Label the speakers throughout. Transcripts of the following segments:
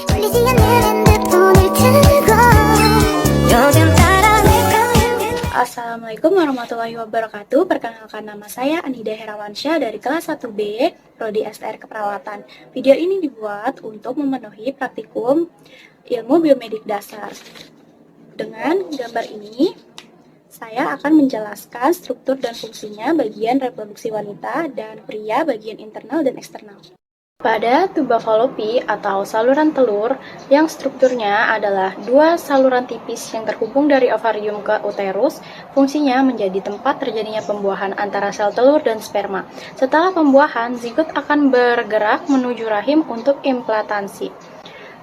Speaker 1: 돌리지 않는 핸드폰을 들고 요즘
Speaker 2: Assalamualaikum warahmatullahi wabarakatuh. Perkenalkan, nama saya Anida Herawansyah dari kelas 1B, Prodi STR Keperawatan. Video ini dibuat untuk memenuhi praktikum ilmu biomedik dasar. Dengan gambar ini, saya akan menjelaskan struktur dan fungsinya bagian reproduksi wanita dan pria bagian internal dan eksternal. Pada tuba falopi atau saluran telur yang strukturnya adalah dua saluran tipis yang terhubung dari ovarium ke uterus, fungsinya menjadi tempat terjadinya pembuahan antara sel telur dan sperma. Setelah pembuahan, zigot akan bergerak menuju rahim untuk implantansi.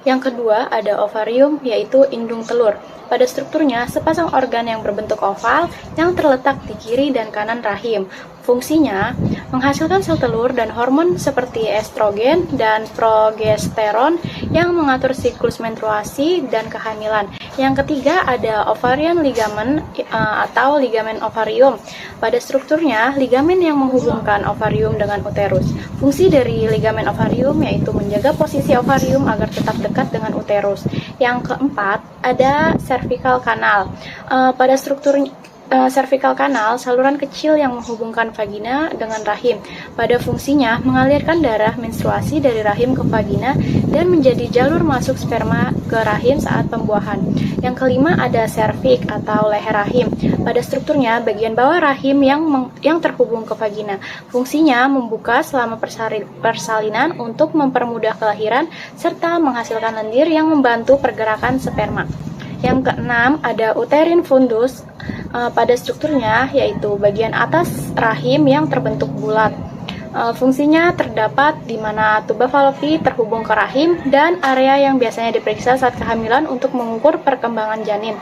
Speaker 2: Yang kedua ada ovarium, yaitu indung telur. Pada strukturnya, sepasang organ yang berbentuk oval yang terletak di kiri dan kanan rahim. Fungsinya menghasilkan sel telur dan hormon seperti estrogen dan progesteron yang mengatur siklus menstruasi dan kehamilan. Yang ketiga ada ovarian ligamen atau ligamen ovarium. Pada strukturnya, ligamen yang menghubungkan ovarium dengan uterus. Fungsi dari ligamen ovarium yaitu menjaga posisi ovarium agar tetap dekat dengan uterus. Yang keempat ada cervical canal. Pada struktur cervical canal, saluran kecil yang menghubungkan vagina dengan rahim. Pada fungsinya, mengalirkan darah menstruasi dari rahim ke vagina dan menjadi jalur masuk sperma ke rahim saat pembuahan. Yang kelima ada serviks atau leher rahim. Pada strukturnya, bagian bawah rahim yang terhubung ke vagina. Fungsinya membuka selama persalinan untuk mempermudah kelahiran serta menghasilkan lendir yang membantu pergerakan sperma. Yang keenam ada uterine fundus. Pada strukturnya yaitu bagian atas rahim yang terbentuk bulat. Fungsinya terdapat di mana tuba falopi terhubung ke rahim dan area yang biasanya diperiksa saat kehamilan untuk mengukur perkembangan janin.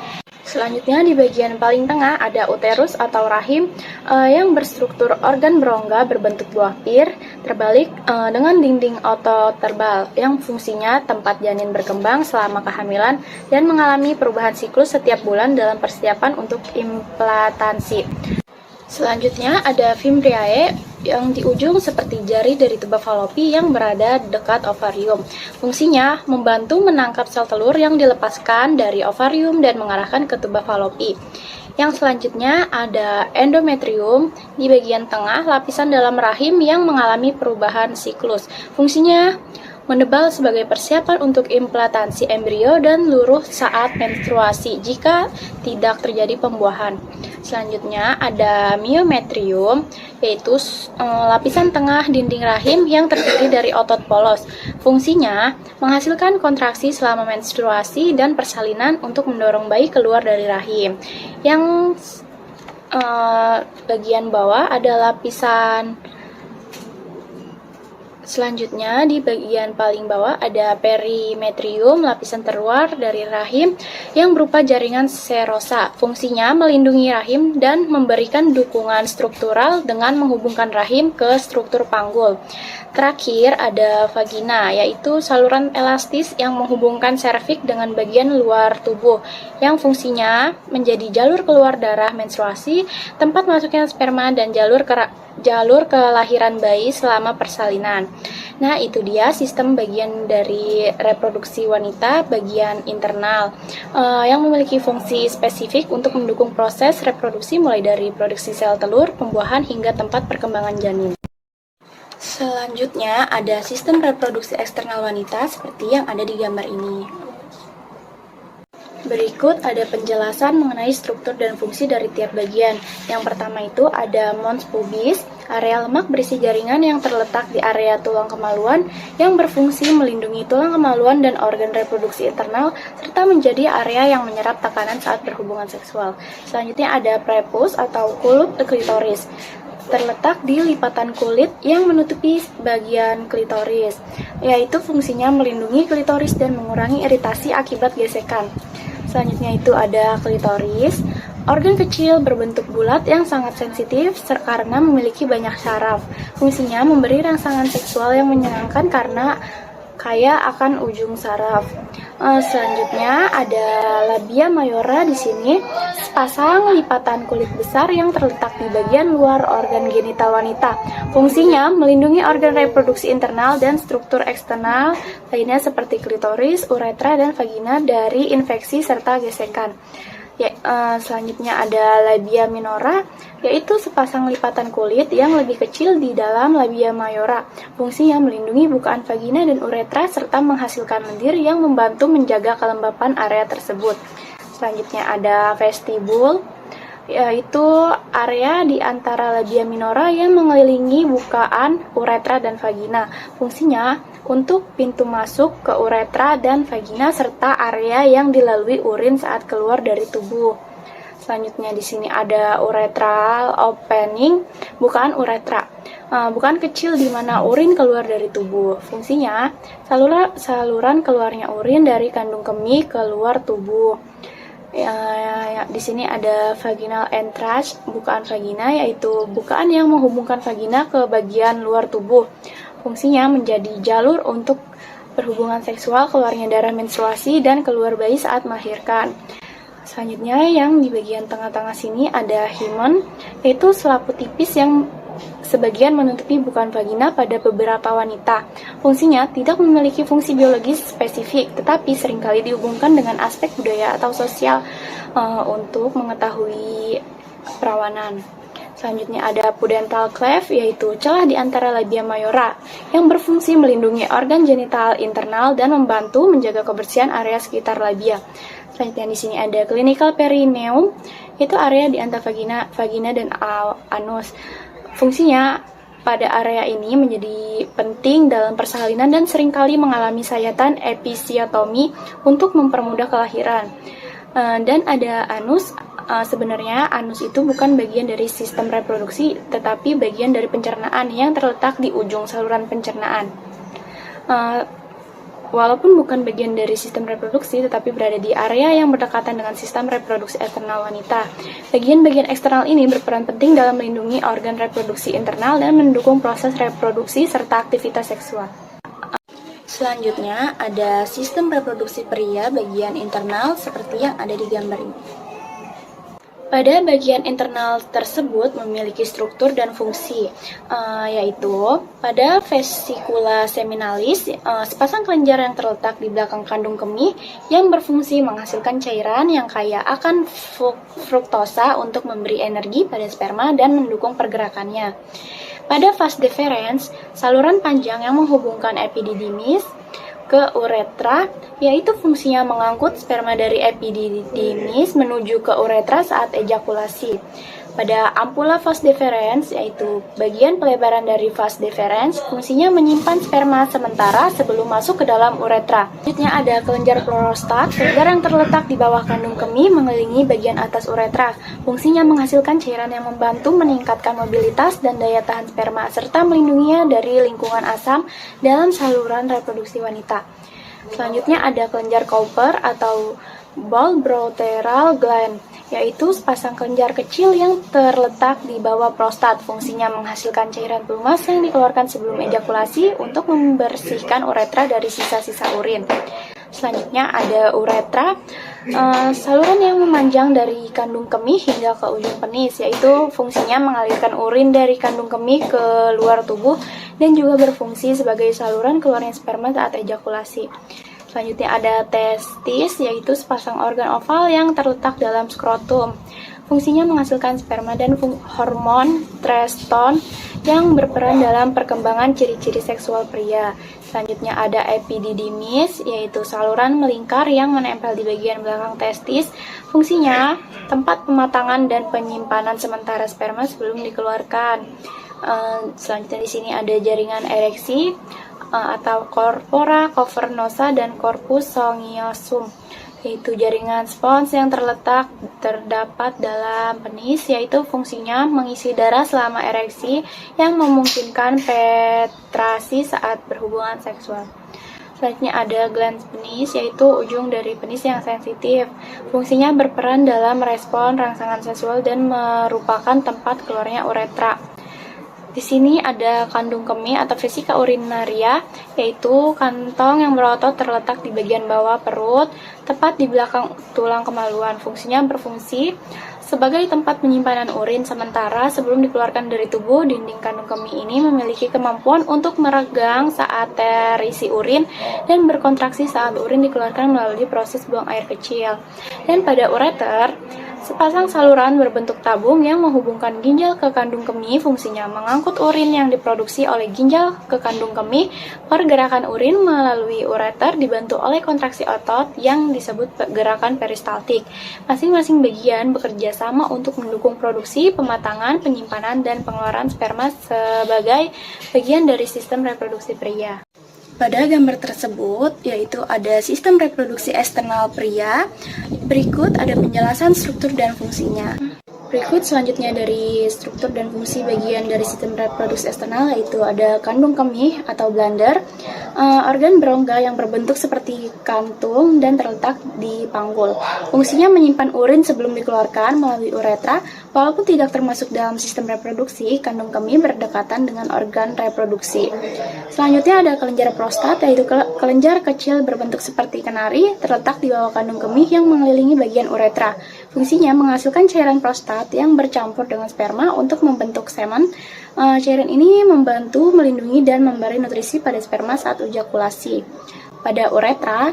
Speaker 2: Selanjutnya di bagian paling tengah ada uterus atau rahim yang berstruktur organ berongga berbentuk buah pir terbalik dengan dinding otot tebal yang fungsinya tempat janin berkembang selama kehamilan dan mengalami perubahan siklus setiap bulan dalam persiapan untuk implantansi. Selanjutnya ada fimbriae yang di ujung seperti jari dari tuba falopi yang berada dekat ovarium. Fungsinya membantu menangkap sel telur yang dilepaskan dari ovarium dan mengarahkan ke tuba falopi. Yang selanjutnya ada endometrium di bagian tengah lapisan dalam rahim yang mengalami perubahan siklus. Fungsinya menebal sebagai persiapan untuk implantansi embrio dan luruh saat menstruasi jika tidak terjadi pembuahan. Selanjutnya ada myometrium, yaitu lapisan tengah dinding rahim yang terdiri dari otot polos. Fungsinya menghasilkan kontraksi selama menstruasi dan persalinan untuk mendorong bayi keluar dari rahim. Yang bagian bawah ada lapisan. Selanjutnya di bagian paling bawah ada perimetrium, lapisan terluar dari rahim yang berupa jaringan serosa. Fungsinya melindungi rahim dan memberikan dukungan struktural dengan menghubungkan rahim ke struktur panggul. Terakhir ada vagina, yaitu saluran elastis yang menghubungkan serviks dengan bagian luar tubuh yang fungsinya menjadi jalur keluar darah menstruasi, tempat masuknya sperma dan jalur kelahiran bayi selama persalinan. Nah, itu dia sistem bagian dari reproduksi wanita bagian internal yang memiliki fungsi spesifik untuk mendukung proses reproduksi mulai dari produksi sel telur, pembuahan hingga tempat perkembangan janin. Selanjutnya ada sistem reproduksi eksternal wanita seperti yang ada di gambar ini. Berikut ada penjelasan mengenai struktur dan fungsi dari tiap bagian. Yang pertama itu ada mons pubis, area lemak berisi jaringan yang terletak di area tulang kemaluan yang berfungsi melindungi tulang kemaluan dan organ reproduksi internal serta menjadi area yang menyerap tekanan saat berhubungan seksual. Selanjutnya ada prepus atau kulup klitoris, terletak di lipatan kulit yang menutupi bagian klitoris, yaitu fungsinya melindungi klitoris dan mengurangi iritasi akibat gesekan. Selanjutnya itu ada klitoris, organ kecil berbentuk bulat yang sangat sensitif karena memiliki banyak saraf. Fungsinya memberi rangsangan seksual yang menyenangkan karena kaya akan ujung saraf. Selanjutnya ada labia mayora di sini, sepasang lipatan kulit besar yang terletak di bagian luar organ genital wanita. Fungsinya melindungi organ reproduksi internal dan struktur eksternal lainnya seperti klitoris, uretra, dan vagina dari infeksi serta gesekan. Selanjutnya ada labia minora, yaitu sepasang lipatan kulit yang lebih kecil di dalam labia mayora. Fungsinya melindungi bukaan vagina dan uretra serta menghasilkan lendir yang membantu menjaga kelembapan area tersebut. Selanjutnya ada vestibul, yaitu area di antara labia minora yang mengelilingi bukaan uretra dan vagina. Fungsinya untuk pintu masuk ke uretra dan vagina serta area yang dilalui urin saat keluar dari tubuh. Selanjutnya di sini ada urethral opening, bukaan uretra. Bukaan kecil di mana urin keluar dari tubuh. Fungsinya saluran keluarnya urin dari kandung kemih keluar tubuh. Di sini ada vaginal entrance, bukaan vagina, yaitu bukaan yang menghubungkan vagina ke bagian luar tubuh. Fungsinya menjadi jalur untuk berhubungan seksual, keluarnya darah menstruasi, dan keluar bayi saat melahirkan. Selanjutnya yang di bagian tengah-tengah sini ada hymen, yaitu selaput tipis yang sebagian menutupi bukaan vagina pada beberapa wanita. Fungsinya tidak memiliki fungsi biologis spesifik, tetapi seringkali dihubungkan dengan aspek budaya atau sosial untuk mengetahui perawanan. Selanjutnya ada pudental cleft, yaitu celah di antara labia mayora yang berfungsi melindungi organ genital internal dan membantu menjaga kebersihan area sekitar labia. Selanjutnya di sini ada clinical perineum, yaitu area di antara vagina dan anus. Fungsinya pada area ini menjadi penting dalam persalinan dan seringkali mengalami sayatan episiotomi untuk mempermudah kelahiran. Dan ada anus. Sebenarnya anus itu bukan bagian dari sistem reproduksi, tetapi bagian dari pencernaan yang terletak di ujung saluran pencernaan. Walaupun bukan bagian dari sistem reproduksi, tetapi berada di area yang berdekatan dengan sistem reproduksi eksternal wanita. Bagian-bagian eksternal ini berperan penting dalam melindungi organ reproduksi internal dan mendukung proses reproduksi serta aktivitas seksual. Selanjutnya ada sistem reproduksi pria bagian internal seperti yang ada di gambar ini. Pada bagian internal tersebut memiliki struktur dan fungsi, yaitu pada vesicula seminalis, sepasang kelenjar yang terletak di belakang kandung kemih yang berfungsi menghasilkan cairan yang kaya akan fruktosa untuk memberi energi pada sperma dan mendukung pergerakannya. Pada vas deferens, saluran panjang yang menghubungkan epididymis ke uretra, yaitu fungsinya mengangkut sperma dari epididymis menuju ke uretra saat ejakulasi. Pada ampula vas deferens, yaitu bagian pelebaran dari vas deferens, fungsinya menyimpan sperma sementara sebelum masuk ke dalam uretra. Selanjutnya ada kelenjar prostat, kelenjar yang terletak di bawah kandung kemih mengelilingi bagian atas uretra. Fungsinya menghasilkan cairan yang membantu meningkatkan mobilitas dan daya tahan sperma, serta melindunginya dari lingkungan asam dalam saluran reproduksi wanita. Selanjutnya ada kelenjar Cowper atau bulbourethral gland, yaitu sepasang kelenjar kecil yang terletak di bawah prostat. Fungsinya menghasilkan cairan pelumas yang dikeluarkan sebelum ejakulasi untuk membersihkan uretra dari sisa-sisa urin. Selanjutnya ada uretra, saluran yang memanjang dari kandung kemih hingga ke ujung penis, yaitu fungsinya mengalirkan urin dari kandung kemih ke luar tubuh dan juga berfungsi sebagai saluran keluarnya sperma saat ejakulasi. Selanjutnya ada testis, yaitu sepasang organ oval yang terletak dalam skrotum. Fungsinya menghasilkan sperma dan hormon testosteron yang berperan dalam perkembangan ciri-ciri seksual pria. Selanjutnya ada epididymis, yaitu saluran melingkar yang menempel di bagian belakang testis. Fungsinya tempat pematangan dan penyimpanan sementara sperma sebelum dikeluarkan. Selanjutnya di sini ada jaringan ereksi atau corpora cavernosa dan corpus solgiosum, yaitu jaringan spons yang terdapat dalam penis, yaitu fungsinya mengisi darah selama ereksi yang memungkinkan penetrasi saat berhubungan seksual. Selanjutnya ada glans penis, yaitu ujung dari penis yang sensitif. Fungsinya berperan dalam respon rangsangan seksual dan merupakan tempat keluarnya uretra. Di sini ada kandung kemih atau vesika urinaria, yaitu kantong yang berotot terletak di bagian bawah perut, tepat di belakang tulang kemaluan. Fungsinya berfungsi sebagai tempat penyimpanan urin sementara sebelum dikeluarkan dari tubuh. Dinding kandung kemih ini memiliki kemampuan untuk meregang saat terisi urin dan berkontraksi saat urin dikeluarkan melalui proses buang air kecil. Dan pada ureter, sepasang saluran berbentuk tabung yang menghubungkan ginjal ke kandung kemih. Fungsinya mengangkut urin yang diproduksi oleh ginjal ke kandung kemih. Pergerakan urin melalui ureter dibantu oleh kontraksi otot yang disebut gerakan peristaltik. Masing-masing bagian bekerja sama untuk mendukung produksi, pematangan, penyimpanan, dan pengeluaran sperma sebagai bagian dari sistem reproduksi pria. Pada gambar tersebut, yaitu ada sistem reproduksi eksternal pria. Berikut ada penjelasan struktur dan fungsinya. Berikut selanjutnya dari struktur dan fungsi bagian dari sistem reproduksi eksternal, yaitu ada kandung kemih atau bladder, organ berongga yang berbentuk seperti kantung dan terletak di panggul. Fungsinya menyimpan urin sebelum dikeluarkan melalui uretra. Walaupun tidak termasuk dalam sistem reproduksi, kandung kemih berdekatan dengan organ reproduksi. Selanjutnya ada kelenjar prostat, yaitu kelenjar kecil berbentuk seperti kenari, terletak di bawah kandung kemih yang mengelilingi bagian uretra. Fungsinya menghasilkan cairan prostat yang bercampur dengan sperma untuk membentuk semen. Cairan ini membantu melindungi dan memberi nutrisi pada sperma saat ejakulasi. Pada uretra,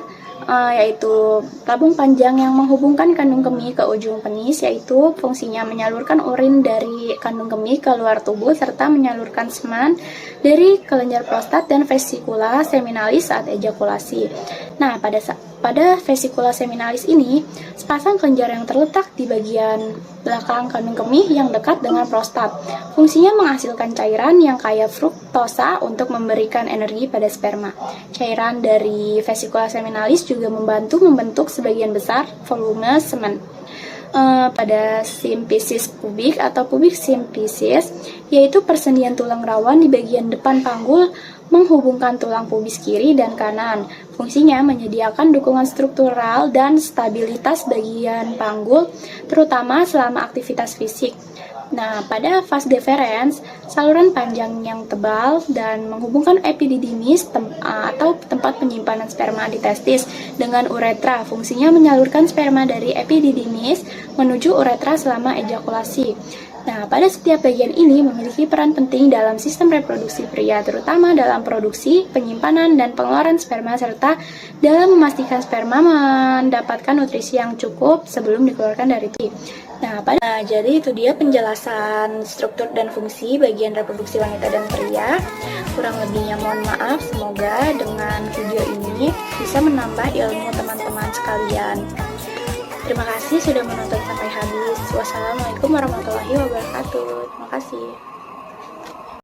Speaker 2: yaitu tabung panjang yang menghubungkan kandung kemih ke ujung penis, yaitu fungsinya menyalurkan urin dari kandung kemih ke luar tubuh serta menyalurkan semen dari kelenjar prostat dan vesikula seminalis saat ejakulasi. Nah, pada vesikula seminalis ini, sepasang kelenjar yang terletak di bagian belakang kandung kemih yang dekat dengan prostat. Fungsinya menghasilkan cairan yang kaya fruktosa untuk memberikan energi pada sperma. Cairan dari vesikula seminalis juga membantu membentuk sebagian besar volume semen. Pada simfisis pubik atau pubic symphysis, yaitu persendian tulang rawan di bagian depan panggul menghubungkan tulang pubis kiri dan kanan. Fungsinya menyediakan dukungan struktural dan stabilitas bagian panggul, terutama selama aktivitas fisik. Nah, pada vas deferens, saluran panjang yang tebal dan menghubungkan epididymis atau tempat penyimpanan sperma di testis dengan uretra. Fungsinya menyalurkan sperma dari epididymis menuju uretra selama ejakulasi. Nah, pada setiap bagian ini memiliki peran penting dalam sistem reproduksi pria, terutama dalam produksi, penyimpanan, dan pengeluaran sperma, serta dalam memastikan sperma mendapatkan nutrisi yang cukup sebelum dikeluarkan dari tubuh. Nah, jadi itu dia penjelasan struktur dan fungsi bagian reproduksi wanita dan pria. Kurang lebihnya mohon maaf, semoga dengan video ini bisa menambah ilmu teman-teman sekalian. Terima kasih sudah menonton sampai habis. Wassalamualaikum warahmatullahi wabarakatuh. Terima kasih.